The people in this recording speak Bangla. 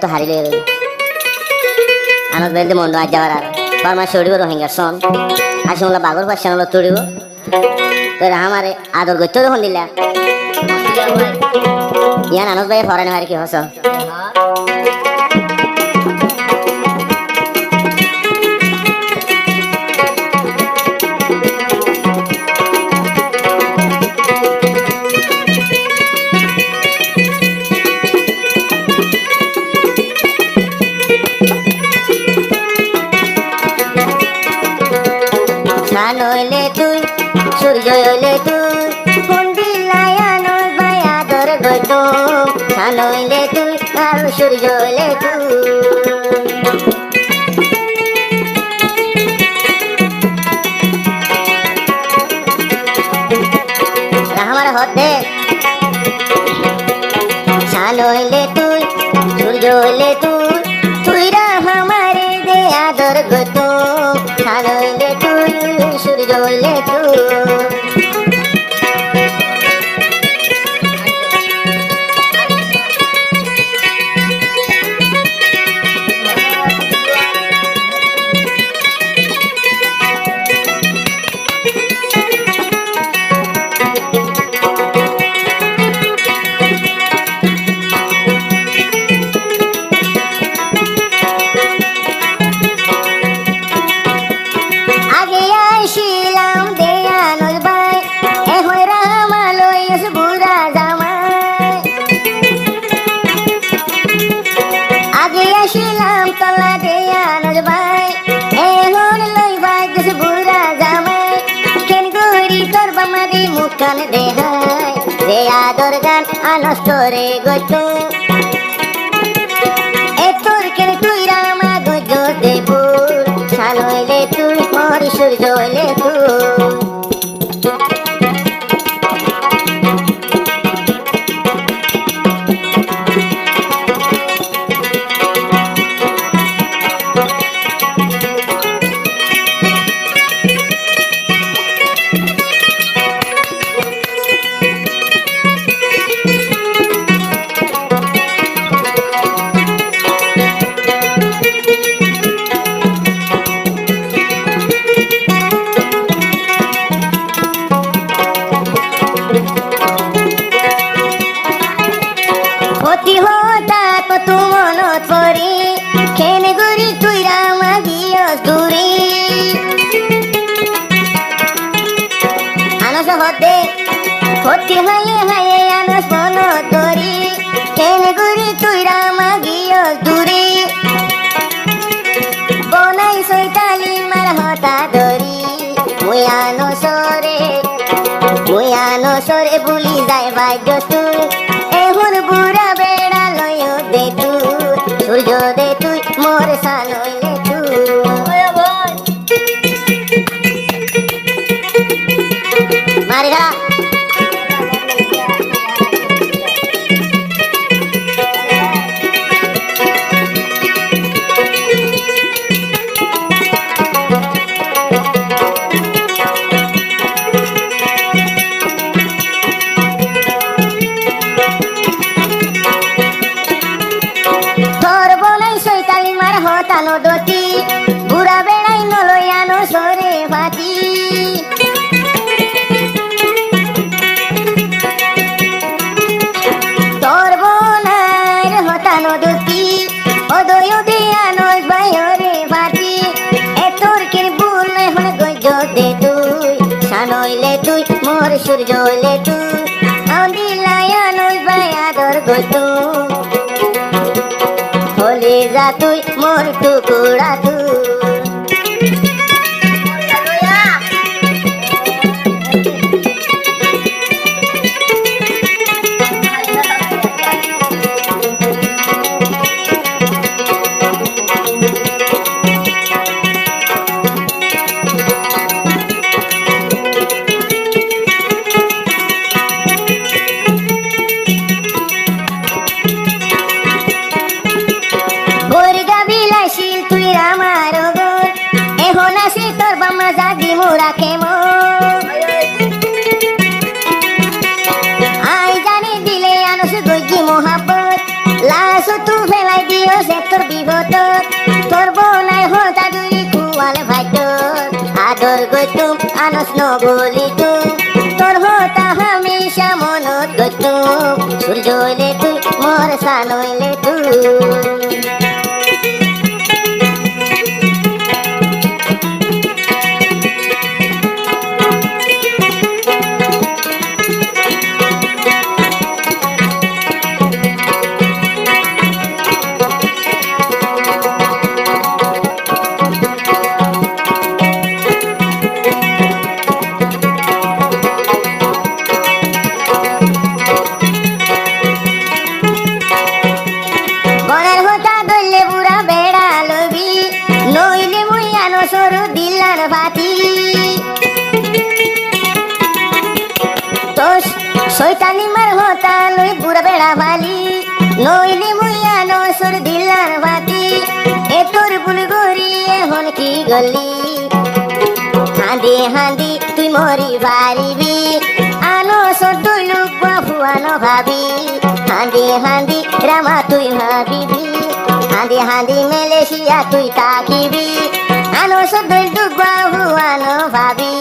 তো হারিলে আনত বেলতে মন্ড আজ যাওয়ার আর পরমা সড়িব রোহিঙ্গার সন আসলে বাগর পাশে আনলো তুড়িব তোর আমারে আদর করতে তখন দিলা ইয়ান আনত ভাই ফরানি মারি কি হস নইলে তুই সূর্য হইলে তুই কোন দিলাই আনল ভাই আদর গইত নইলে তুই আর সূর্য হইলে তুই আমার হতে নইলে তুই সূর্য হইলে তুই তুই আমারে দে আদর গইত নইলে তুই সূর্য হইলে তুই মুখান দেহাই রে আদর গান আনস্তরে গত এ তোর কেন তুই রামা গজ দেবুর ছানইলে তুই মোর সূর্য হইলে তুই ক্ষতি হাইয়ে হাইয়ে আনস মন তরি কেন গুরি তুই রামা গিয়ে দূরে বনাই সৈতালি মার হতা ধরি মুই আনো সরে বুলি যাই বাদ্য তুই এখন বুড়া বেড়া লয় দে তুই সূর্য দে তুই মোর সানইলে তুই মারি গা নদী বুড়া বেড়াই নলই আনো সরে ভাতি তোর বোনার হতা নদী অদয় দে আনস বাইরে ভাতি এ তোর কির ভুল এখন গজ দে তুই সানইলে তুই মোর সূর্য হইলে তুই দিলাই আনস বাই আদর গত হলে যা তুই মোর টুকুরা তুই তুই রামা সে তোর বিপদ তোর বনাই হতা দুই কুয়াল ভাইত আদর গইতুম আনস নগলিতুম তোর হতা হামেশা মনত গইতুম সূর্য হইলে তুই মোর সান হইলে তুই বনের হতা দলে বুড়া বেড়া লবি নইলে মুই আনো সরু দিলার বাতি তো শয়তানি মার হতা লই বুড়া বেড়া বালি নইলে মুই আনো সরু দিলার বাতি এ তোর বুল গরি এখন কি গলি হাঁদি হাঁদি তুই মরি পারিবি আনো সর তুই লুক ফুয়ানো ভাবি হাঁদি হাঁদি রামা তুই ভাবিবি হাঁদি হাঁদি মেলেশিয়া তুই তাকিবি আনো সর তুই লুক ফুয়ানো ভাবি